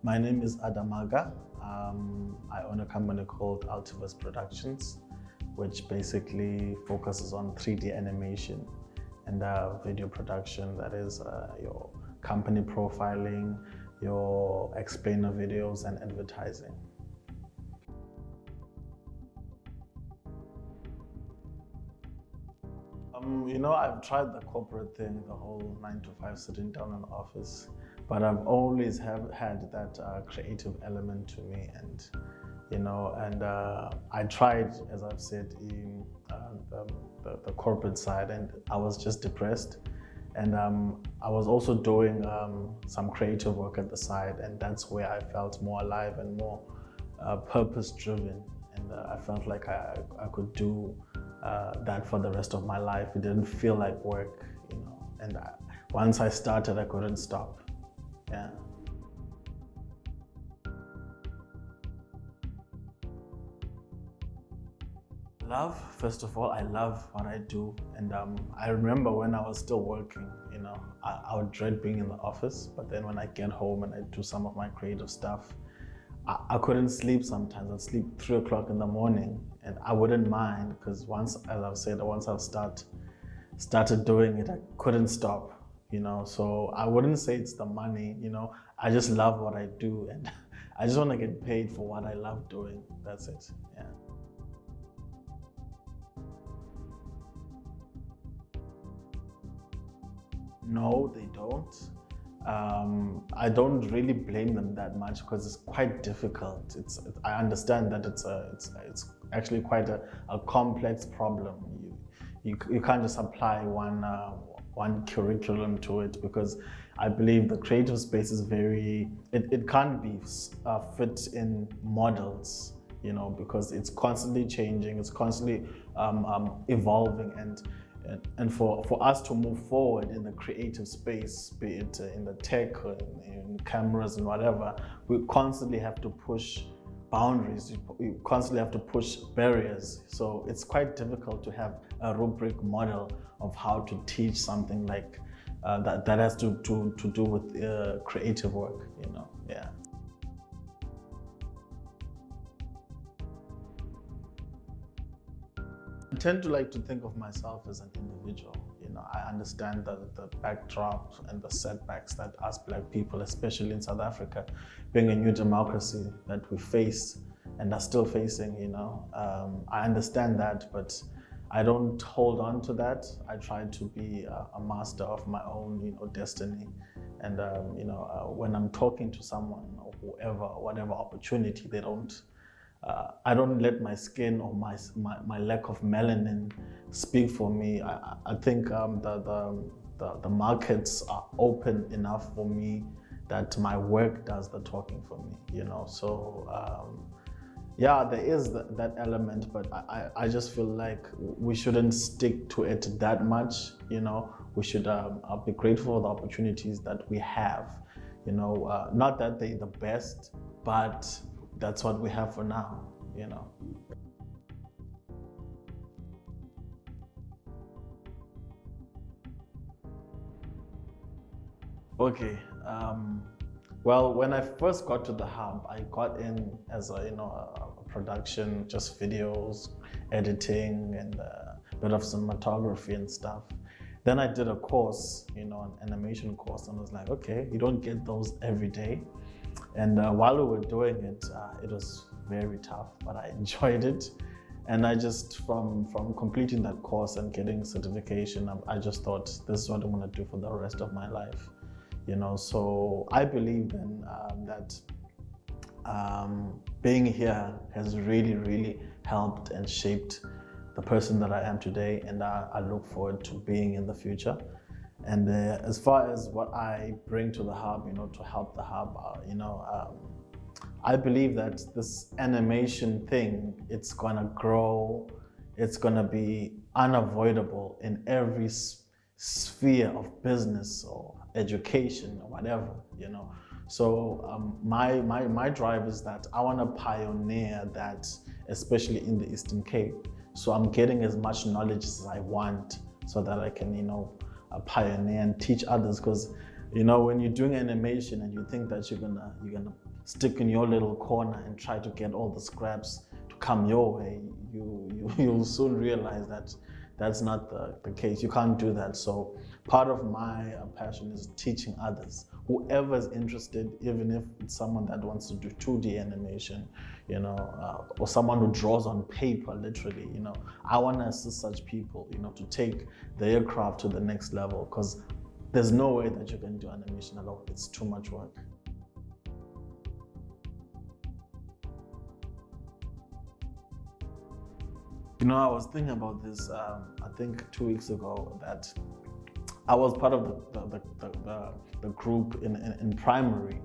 My name is Mhaga. I own a company called Alti-Verse Productions, which basically focuses on 3D animation and video production. That is your company profiling, your explainer videos, and advertising. I've tried the corporate thing, the whole 9 to 5 sitting down in the office, but I've always had that creative element to me, and I tried, as I've said, in the corporate side, and I was just depressed. And I was also doing some creative work at the side, and that's where I felt more alive and more purpose-driven. And I felt like I could do that for the rest of my life. It didn't feel like work, And once I started, I couldn't stop. Yeah. Love, first of all, I love what I do. And I remember when I was still working, I would dread being in the office, but then when I get home and I do some of my creative stuff, I couldn't sleep sometimes. I'd sleep 3 o'clock in the morning, and I wouldn't mind, because once, as I've said, once I've started doing it, I couldn't stop, So I wouldn't say it's the money, I just love what I do, and I just want to get paid for what I love doing. That's it, yeah. No, they don't. I don't really blame them that much, because it's quite difficult. I understand that it's actually quite a complex problem. You can't just apply one curriculum to it, because I believe the creative space is it can't be fit in models, because it's constantly changing, it's constantly evolving, and for us to move forward in the creative space, be it in the tech, or in cameras and whatever, we constantly have to push boundaries, we constantly have to push barriers. So it's quite difficult to have a rubric model of how to teach something like that has to do with creative work, yeah. I tend to like to think of myself as an individual. I understand the backdrop and the setbacks that us Black people, especially in South Africa, being a new democracy that we face and are still facing, I understand that, but I don't hold on to that. I try to be a master of my own, destiny. And, when I'm talking to someone or whoever, whatever opportunity I don't let my skin or my lack of melanin speak for me. I think the markets are open enough for me that my work does the talking for me, So yeah, there is that element, but I just feel like we shouldn't stick to it that much, We should be grateful for the opportunities that we have, Not that they're the best, but that's what we have for now, Okay. Well, when I first got to the hub, I got in as a production, just videos, editing, and a bit of cinematography and stuff. Then I did a course, an animation course, and I was like, okay, you don't get those every day. And while we were doing it, it was very tough, but I enjoyed it. And I just, from completing that course and getting certification, I just thought, this is what I'm gonna do for the rest of my life. So I believe then that being here has really, really helped and shaped the person that I am today, and I look forward to being in the future. And as far as what I bring to the hub, to help the hub, I believe that this animation thing, it's gonna grow, it's gonna be unavoidable in every sphere of business or education or whatever, So my drive is that I wanna pioneer that, especially in the Eastern Cape. So I'm getting as much knowledge as I want, so that I can, pioneer and teach others, because You know, when you're doing animation and you think that you're gonna stick in your little corner and try to get all the scraps to come your way, you'll soon realize that that's not the case. You can't do that. So part of my passion is teaching others. Whoever's interested, even if it's someone that wants to do 2D animation, you know, or someone who draws on paper, literally, you know, I want to assist such people, you know, to take their craft to the next level, because there's no way that you can do animation alone. It's too much work. You know, I was thinking about this, I think 2 weeks ago, that I was part of the group in primary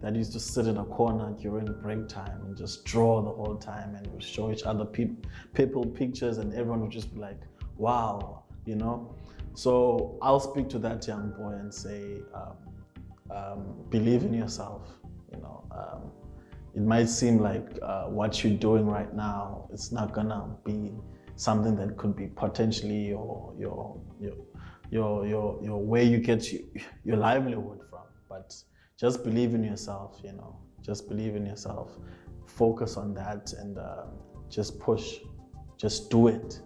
that used to sit in a corner during break time and just draw the whole time, and would show each other people pictures, and everyone would just be like, wow, you know? So I'll speak to that young boy and say, believe in yourself, you know. It might seem like what you're doing right now, it's not gonna be something that could be potentially your where you get your livelihood from, but just believe in yourself, you know. Just believe in yourself, focus on that, and just push, just do it.